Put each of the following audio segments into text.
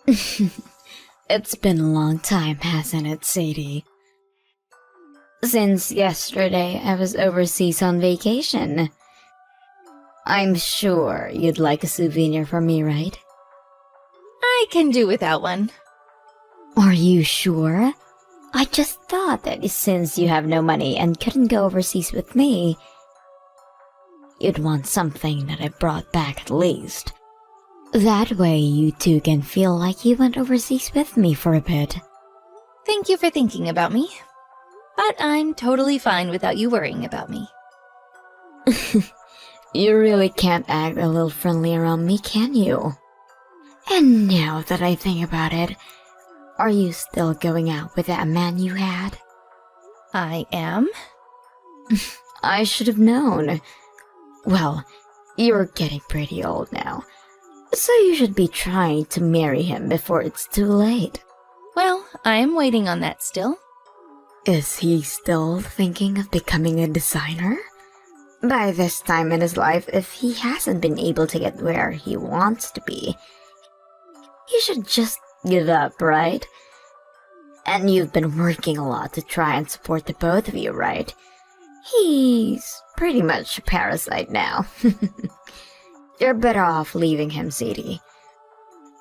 It's been a long time, hasn't it, Sadie? Since yesterday, I was overseas on vacation. I'm sure you'd like a souvenir from me, right? I can do without one. Are you sure? I just thought that since you have no money and couldn't go overseas with me, you'd want something that I brought back at least. That way you two can feel like you went overseas with me for a bit. Thank you for thinking about me. But I'm totally fine without you worrying about me. You really can't act a little friendly around me, can you? And now that I think about it, are you still going out with that man you had? I am? I should have known. Well, you're getting pretty old now, so you should be trying to marry him before it's too late. Well, I'm waiting on that still. Is he still thinking of becoming a designer? By this time in his life, if he hasn't been able to get where he wants to be, he should just give up, right? And you've been working a lot to try and support the both of you, right? He's pretty much a parasite now. You're better off leaving him, Sadie.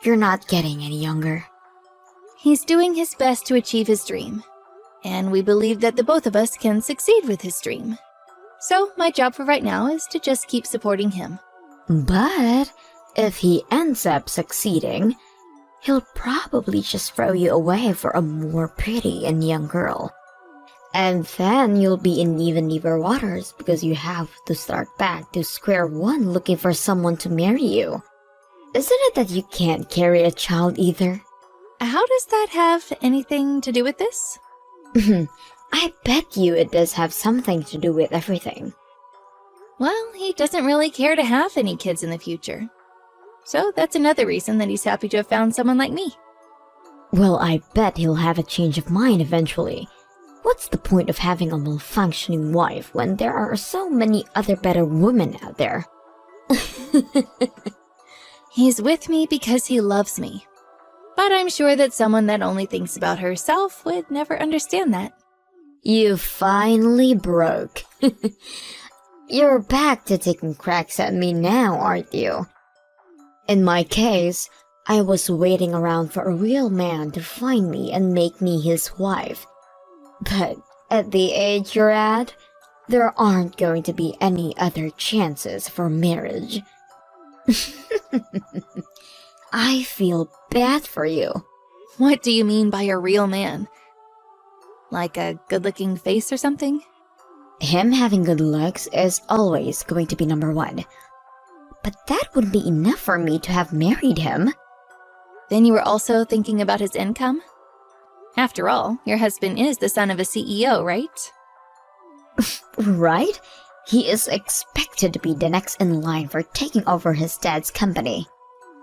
You're not getting any younger. He's doing his best to achieve his dream, and we believe that the both of us can succeed with his dream. So my job for right now is to just keep supporting him. But if he ends up succeeding, he'll probably just throw you away for a more pretty and young girl. And then you'll be in even deeper waters because you have to start back to square one looking for someone to marry you. Isn't it that you can't carry a child either? How does that have anything to do with this? I bet you it does have something to do with everything. Well, he doesn't really care to have any kids in the future. So that's another reason that he's happy to have found someone like me. Well, I bet he'll have a change of mind eventually. What's the point of having a malfunctioning wife when there are so many other better women out there? He's with me because he loves me. But I'm sure that someone that only thinks about herself would never understand that. You finally broke. You're back to taking cracks at me now, aren't you? In my case, I was waiting around for a real man to find me and make me his wife. But at the age you're at, there aren't going to be any other chances for marriage. I feel bad for you. What do you mean by a real man? Like a good-looking face or something? Him having good looks is always going to be number one. But that wouldn't be enough for me to have married him. Then you were also thinking about his income? After all, your husband is the son of a CEO, right? Right? He is expected to be the next in line for taking over his dad's company.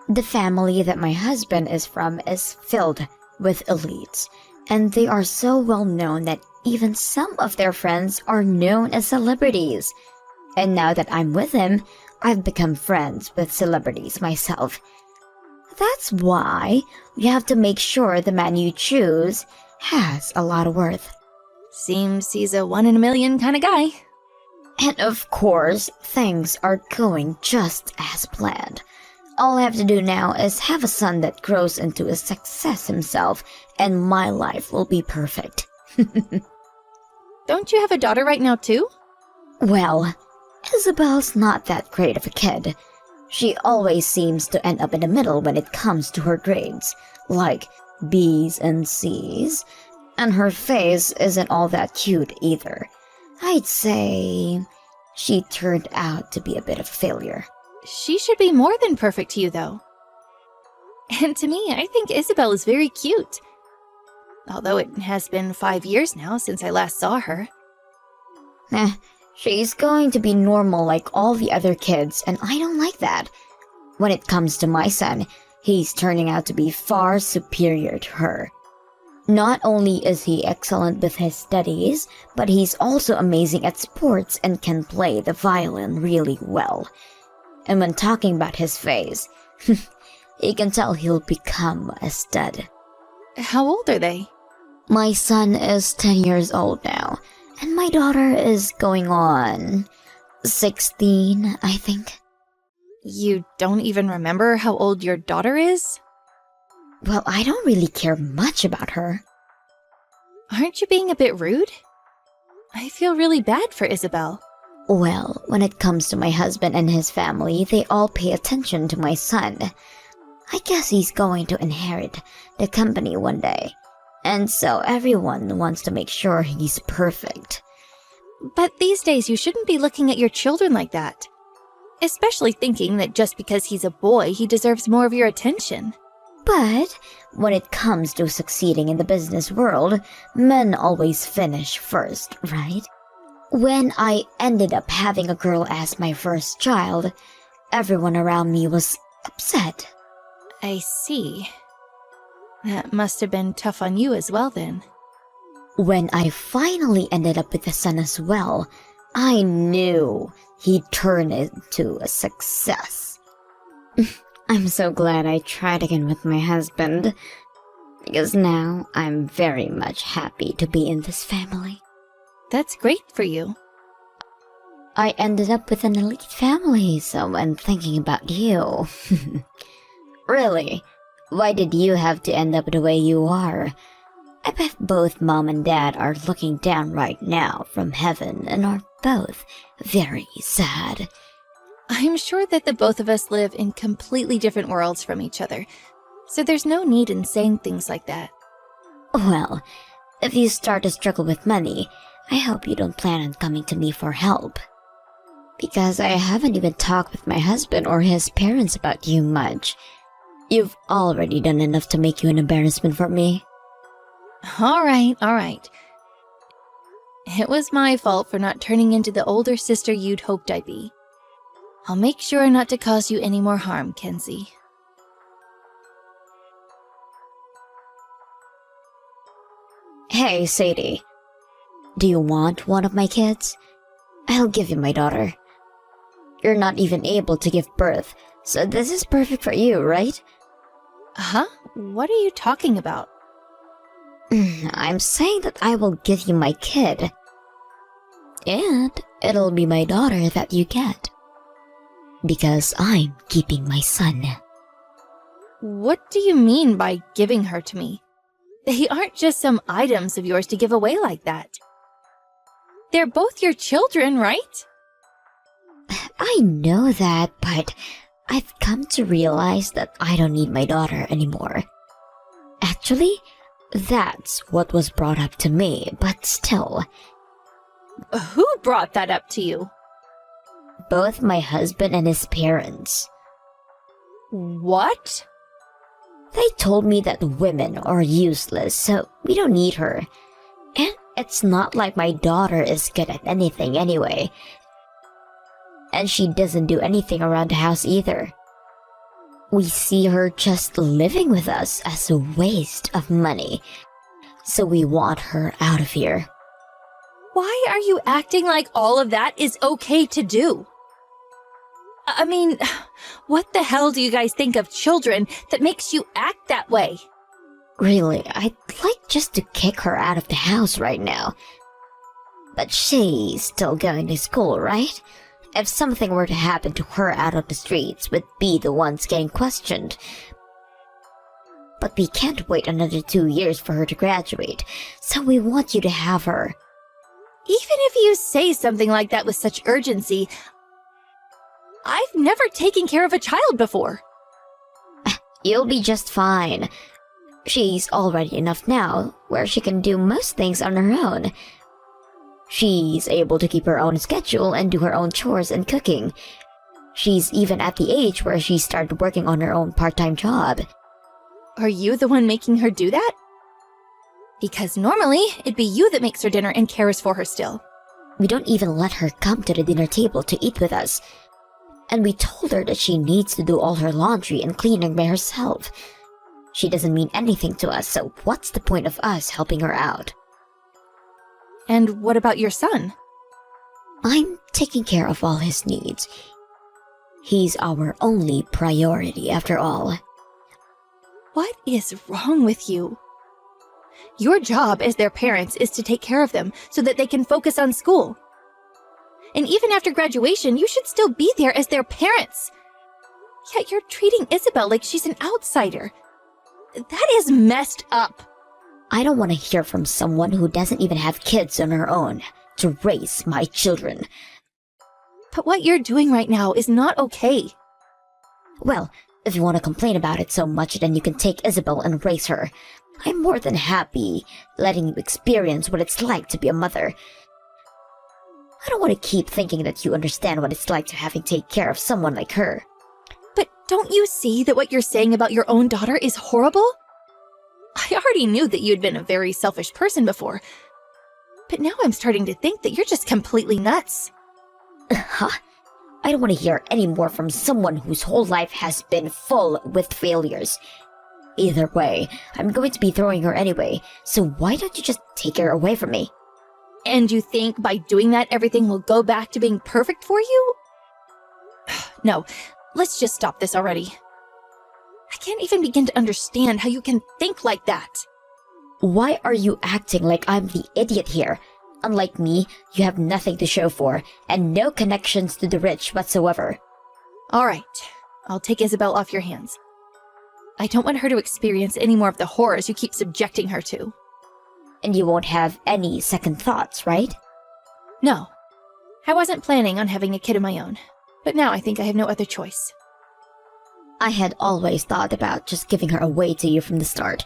The family that my husband is from is filled with elites, and they are so well known that even some of their friends are known as celebrities. And now that I'm with him, I've become friends with celebrities myself. That's why you have to make sure the man you choose has a lot of worth. Seems he's a 1 in a million kind of guy. And of course, things are going just as planned. All I have to do now is have a son that grows into a success himself, and my life will be perfect. Don't you have a daughter right now, too? Well, Isabel's not that great of a kid. She always seems to end up in the middle when it comes to her grades, like B's and C's, and her face isn't all that cute either. I'd say she turned out to be a bit of a failure. She should be more than perfect to you, though. And to me, I think Isabel is very cute. Although it has been 5 years now since I last saw her. She's going to be normal like all the other kids, and I don't like that. When it comes to my son, he's turning out to be far superior to her. Not only is he excellent with his studies, but he's also amazing at sports and can play the violin really well. And when talking about his face, You can tell he'll become a stud. How old are they? My son is 10 years old now, and my daughter is going on 16, I think. You don't even remember how old your daughter is? Well, I don't really care much about her. Aren't you being a bit rude? I feel really bad for Isabel. Well, when it comes to my husband and his family, they all pay attention to my son. I guess he's going to inherit the company one day, and so everyone wants to make sure he's perfect. But these days you shouldn't be looking at your children like that. Especially thinking that just because he's a boy, he deserves more of your attention. But when it comes to succeeding in the business world, men always finish first, right? When I ended up having a girl as my first child, everyone around me was upset. I see. That must have been tough on you as well then. When I finally ended up with a son as well, I knew he'd turn into a success. I'm so glad I tried again with my husband, because now I'm very much happy to be in this family. That's great for you. I ended up with an elite family, so when thinking about you... Really, why did you have to end up the way you are? I bet both Mom and Dad are looking down right now from heaven and are both very sad. I'm sure that the both of us live in completely different worlds from each other, so there's no need in saying things like that. Well, if you start to struggle with money, I hope you don't plan on coming to me for help. Because I haven't even talked with my husband or his parents about you much. You've already done enough to make you an embarrassment for me. All right. It was my fault for not turning into the older sister you'd hoped I'd be. I'll make sure not to cause you any more harm, Kenzie. Hey, Sadie. Do you want one of my kids? I'll give you my daughter. You're not even able to give birth, so this is perfect for you, right? Huh? What are you talking about? I'm saying that I will give you my kid. And it'll be my daughter that you get. Because I'm keeping my son. What do you mean by giving her to me? They aren't just some items of yours to give away like that. They're both your children, right? I know that, but I've come to realize that I don't need my daughter anymore. Actually, that's what was brought up to me, but still. Who brought that up to you? Both my husband and his parents. What? They told me that women are useless, so we don't need her. And it's not like my daughter is good at anything anyway. And she doesn't do anything around the house either. We see her just living with us as a waste of money. So we want her out of here. Why are you acting like all of that is okay to do? I mean, what the hell do you guys think of children that makes you act that way? Really, I'd like just to kick her out of the house right now. But she's still going to school, right? If something were to happen to her out on the streets, we'd be the ones getting questioned. But we can't wait another 2 years for her to graduate, so we want you to have her. Even if you say something like that with such urgency, I've never taken care of a child before. You'll be just fine. She's already enough now, where she can do most things on her own. She's able to keep her own schedule and do her own chores and cooking. She's even at the age where she started working on her own part-time job. Are you the one making her do that? Because normally, it'd be you that makes her dinner and cares for her still. We don't even let her come to the dinner table to eat with us. And we told her that she needs to do all her laundry and cleaning by herself. She doesn't mean anything to us, so what's the point of us helping her out? And what about your son? I'm taking care of all his needs. He's our only priority after all. What is wrong with you? Your job as their parents is to take care of them so that they can focus on school. And even after graduation, you should still be there as their parents. Yet you're treating Isabel like she's an outsider. That is messed up. I don't want to hear from someone who doesn't even have kids on her own to raise my children. But what you're doing right now is not okay. Well, if you want to complain about it so much, then you can take Isabel and raise her. I'm more than happy letting you experience what it's like to be a mother. I don't want to keep thinking that you understand what it's like to having to take care of someone like her. But don't you see that what you're saying about your own daughter is horrible? I already knew that you'd been a very selfish person before. But now I'm starting to think that you're just completely nuts. I don't want to hear any more from someone whose whole life has been full with failures. Either way, I'm going to be throwing her anyway, so why don't you just take her away from me? And you think by doing that everything will go back to being perfect for you? No, let's just stop this already. I can't even begin to understand how you can think like that. Why are you acting like I'm the idiot here? Unlike me, you have nothing to show for, and no connections to the rich whatsoever. Alright, I'll take Isabel off your hands. I don't want her to experience any more of the horrors you keep subjecting her to. And you won't have any second thoughts, right? No. I wasn't planning on having a kid of my own, but now I think I have no other choice. I had always thought about just giving her away to you from the start.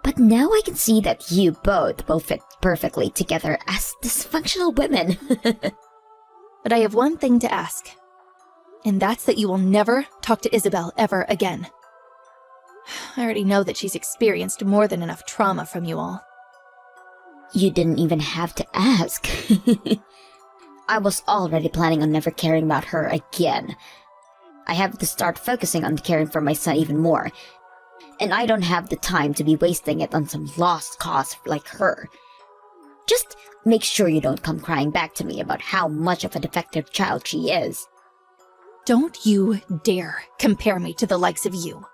But now I can see that you both will fit perfectly together as dysfunctional women. But I have one thing to ask. And that's that you will never talk to Isabel ever again. I already know that she's experienced more than enough trauma from you all. You didn't even have to ask. I was already planning on never caring about her again. I have to start focusing on caring for my son even more. And I don't have the time to be wasting it on some lost cause like her. Just make sure you don't come crying back to me about how much of a defective child she is. Don't you dare compare me to the likes of you.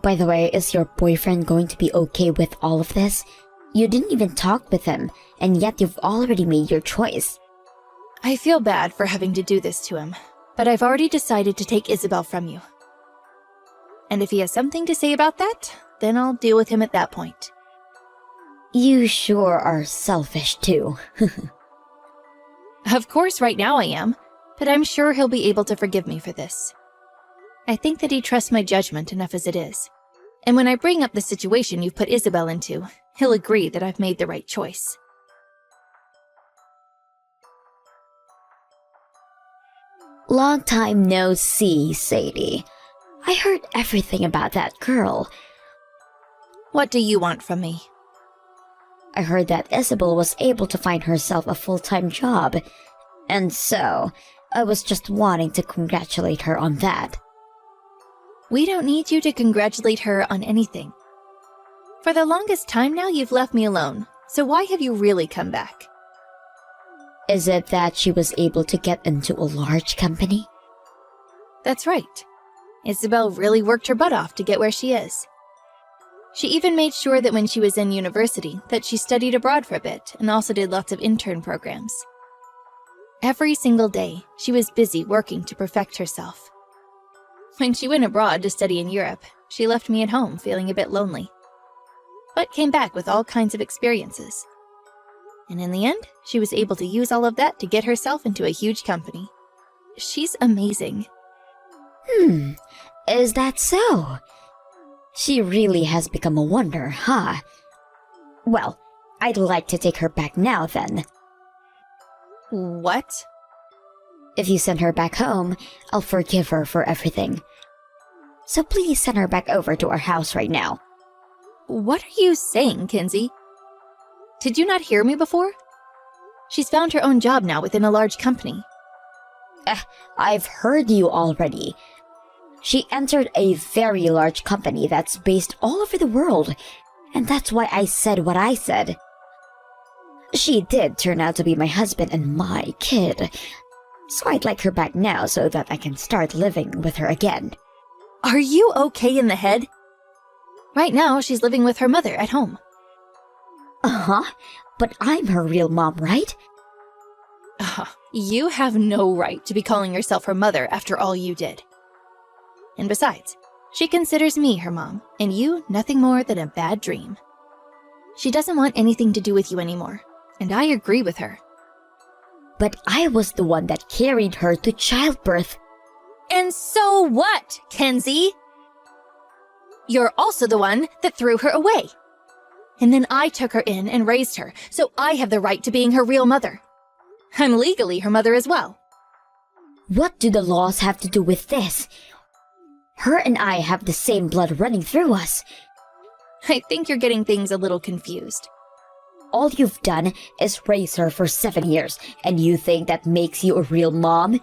By the way, is your boyfriend going to be okay with all of this? You didn't even talk with him, and yet you've already made your choice. I feel bad for having to do this to him, but I've already decided to take Isabel from you. And if he has something to say about that, then I'll deal with him at that point. You sure are selfish too. Of course, right now I am, but I'm sure he'll be able to forgive me for this. I think that he trusts my judgment enough as it is. And when I bring up the situation you've put Isabel into, he'll agree that I've made the right choice. Long time no see, Sadie. I heard everything about that girl. What do you want from me? I heard that Isabel was able to find herself a full-time job, and so I was just wanting to congratulate her on that. We don't need you to congratulate her on anything. For the longest time now, you've left me alone, so why have you really come back? Is it that she was able to get into a large company? That's right. Isabel really worked her butt off to get where she is. She even made sure that when she was in university that she studied abroad for a bit and also did lots of intern programs. Every single day, she was busy working to perfect herself. When she went abroad to study in Europe, she left me at home feeling a bit lonely, but came back with all kinds of experiences. And in the end, she was able to use all of that to get herself into a huge company. She's amazing. Is that so? She really has become a wonder, huh? Well, I'd like to take her back now then. What? If you send her back home, I'll forgive her for everything. So please send her back over to our house right now. What are you saying, Kinsey? Did you not hear me before? She's found her own job now within a large company. I've heard you already. She entered a very large company that's based all over the world, and that's why I said what I said. She did turn out to be my husband and my kid, so I'd like her back now so that I can start living with her again. Are you okay in the head? Right now, she's living with her mother at home. Uh-huh, but I'm her real mom, right? You have no right to be calling yourself her mother after all you did. And besides, she considers me her mom, and you nothing more than a bad dream. She doesn't want anything to do with you anymore, and I agree with her. But I was the one that carried her to childbirth. And so what, Kenzie? You're also the one that threw her away. And then I took her in and raised her, so I have the right to being her real mother. I'm legally her mother as well. What do the laws have to do with this? Her and I have the same blood running through us. I think you're getting things a little confused. All you've done is raise her for 7 years, and you think that makes you a real mom?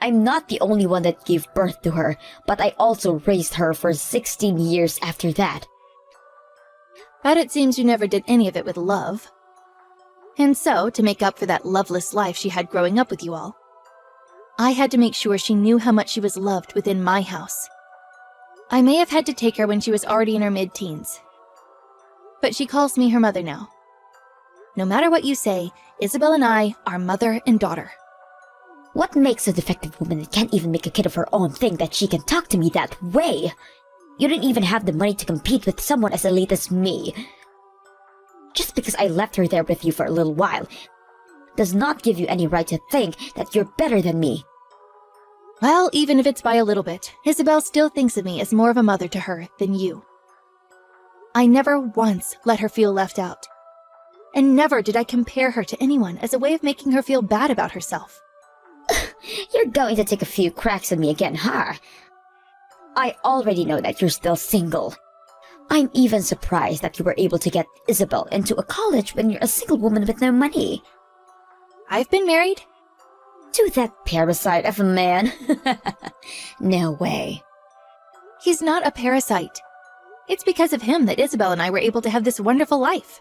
I'm not the only one that gave birth to her, but I also raised her for 16 years after that. But it seems you never did any of it with love. And so, to make up for that loveless life she had growing up with you all, I had to make sure she knew how much she was loved within my house. I may have had to take her when she was already in her mid-teens, but she calls me her mother now. No matter what you say, Isabel and I are mother and daughter. What makes a defective woman that can't even make a kid of her own think that she can talk to me that way? You don't even have the money to compete with someone as elite as me. Just because I left her there with you for a little while does not give you any right to think that you're better than me. Well, even if it's by a little bit, Isabel still thinks of me as more of a mother to her than you. I never once let her feel left out. And never did I compare her to anyone as a way of making her feel bad about herself. You're going to take a few cracks at me again, huh? I already know that you're still single. I'm even surprised that you were able to get Isabel into a college when you're a single woman with no money. I've been married. To that parasite of a man? No way. He's not a parasite. It's because of him that Isabel and I were able to have this wonderful life.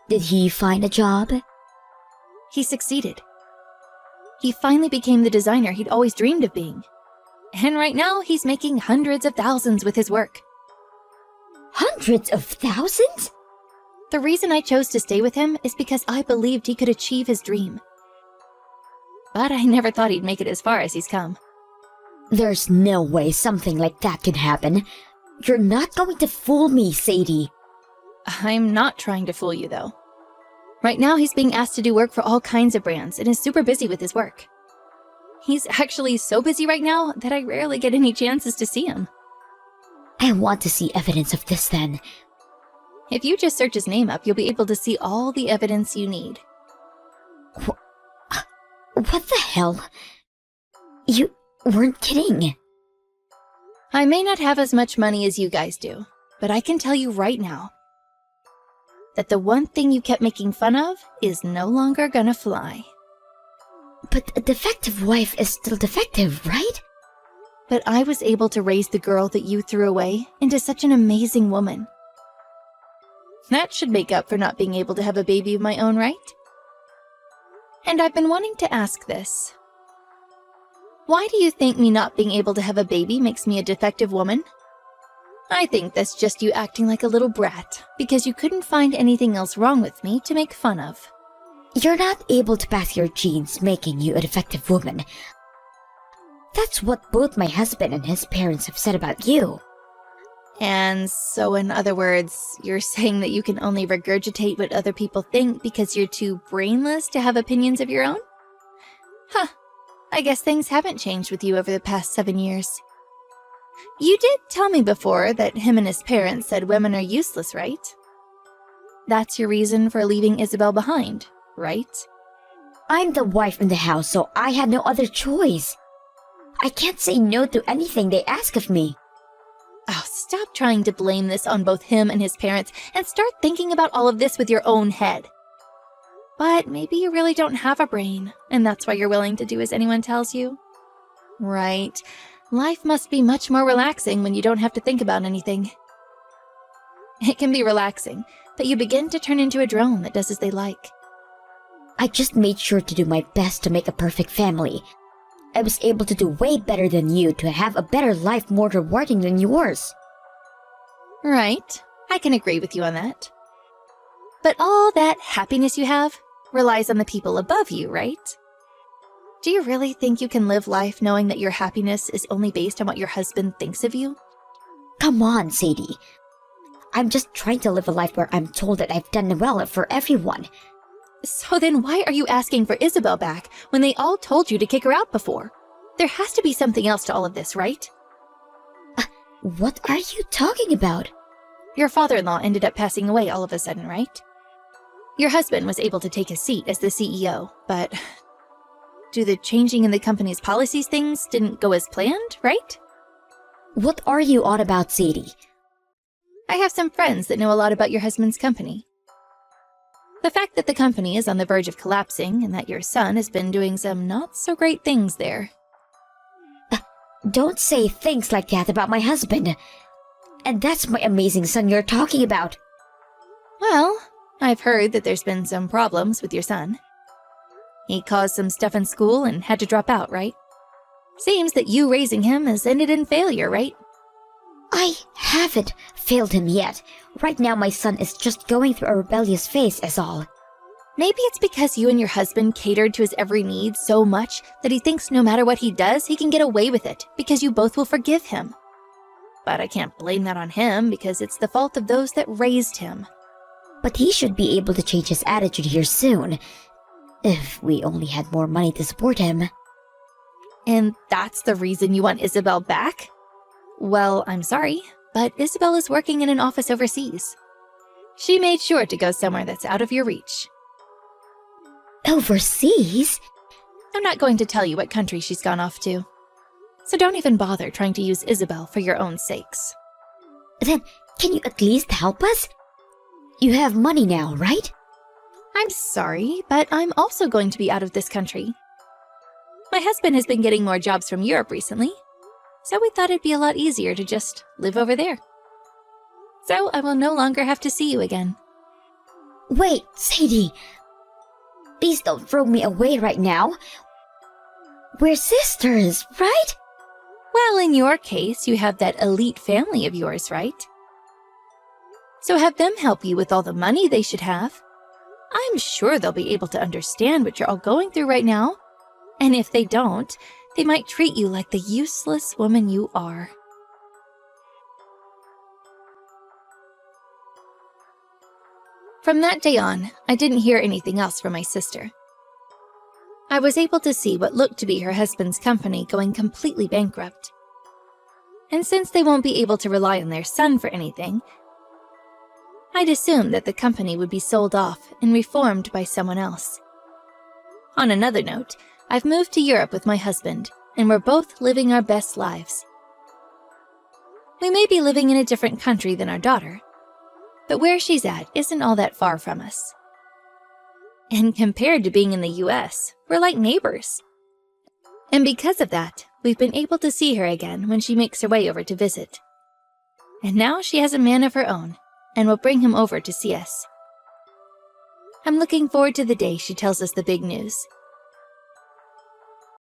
Did he find a job? He succeeded. He finally became the designer he'd always dreamed of being. And right now, he's making hundreds of thousands with his work. Hundreds of thousands? The reason I chose to stay with him is because I believed he could achieve his dream. But I never thought he'd make it as far as he's come. There's no way something like that can happen. You're not going to fool me, Sadie. I'm not trying to fool you, though. Right now, he's being asked to do work for all kinds of brands and is super busy with his work. He's actually so busy right now that I rarely get any chances to see him. I want to see evidence of this then. If you just search his name up, you'll be able to see all the evidence you need. What the hell? You weren't kidding. I may not have as much money as you guys do, but I can tell you right now that the one thing you kept making fun of is no longer gonna fly. But a defective wife is still defective, right? But I was able to raise the girl that you threw away into such an amazing woman. That should make up for not being able to have a baby of my own, right? And I've been wanting to ask this. Why do you think me not being able to have a baby makes me a defective woman? I think that's just you acting like a little brat, because you couldn't find anything else wrong with me to make fun of. You're not able to pass your genes, making you a defective woman. That's what both my husband and his parents have said about you. And so, in other words, you're saying that you can only regurgitate what other people think because you're too brainless to have opinions of your own? Huh. I guess things haven't changed with you over the past 7 years. You did tell me before that him and his parents said women are useless, right? That's your reason for leaving Isabel behind, right? I'm the wife in the house, so I had no other choice. I can't say no to anything they ask of me. Oh, stop trying to blame this on both him and his parents and start thinking about all of this with your own head. But maybe you really don't have a brain, and that's why you're willing to do as anyone tells you. Right. Life must be much more relaxing when you don't have to think about anything. It can be relaxing, but you begin to turn into a drone that does as they like. I just made sure to do my best to make a perfect family. I was able to do way better than you to have a better life more rewarding than yours. Right, I can agree with you on that. But all that happiness you have relies on the people above you, right? Do you really think you can live life knowing that your happiness is only based on what your husband thinks of you? Come on, Sadie. I'm just trying to live a life where I'm told that I've done well for everyone. So then why are you asking for Isabel back when they all told you to kick her out before? There has to be something else to all of this, right? What are you talking about? Your father-in-law ended up passing away all of a sudden, right? Your husband was able to take his seat as the CEO, but do the changing in the company's policies things didn't go as planned, right? What are you on about, Sadie? I have some friends that know a lot about your husband's company. The fact that the company is on the verge of collapsing and that your son has been doing some not-so-great things there. Don't say things like that about my husband. And that's my amazing son you're talking about. Well, I've heard that there's been some problems with your son. He caused some stuff in school and had to drop out, right? Seems that you raising him has ended in failure, right? I haven't failed him yet. Right now my son is just going through a rebellious phase is all. Maybe it's because you and your husband catered to his every need so much that he thinks no matter what he does, he can get away with it because you both will forgive him. But I can't blame that on him because it's the fault of those that raised him. But he should be able to change his attitude here soon. If we only had more money to support him. And that's the reason you want Isabel back? Well, I'm sorry, but Isabel is working in an office overseas. She made sure to go somewhere that's out of your reach. Overseas? I'm not going to tell you what country she's gone off to. So don't even bother trying to use Isabel for your own sakes. Then, can you at least help us? You have money now, right? I'm sorry, but I'm also going to be out of this country. My husband has been getting more jobs from Europe recently, so we thought it'd be a lot easier to just live over there. So I will no longer have to see you again. Wait, Sadie. Please don't throw me away right now. We're sisters, right? Well, in your case, you have that elite family of yours, right? So have them help you with all the money they should have. I'm sure they'll be able to understand what you're all going through right now. And if they don't, they might treat you like the useless woman you are. From that day on, I didn't hear anything else from my sister. I was able to see what looked to be her husband's company going completely bankrupt. And since they won't be able to rely on their son for anything, I'd assumed that the company would be sold off and reformed by someone else. On another note, I've moved to Europe with my husband, and we're both living our best lives. We may be living in a different country than our daughter, but where she's at isn't all that far from us. And compared to being in the US, we're like neighbors. And because of that, we've been able to see her again when she makes her way over to visit. And now she has a man of her own, and will bring him over to see us. I'm looking forward to the day she tells us the big news.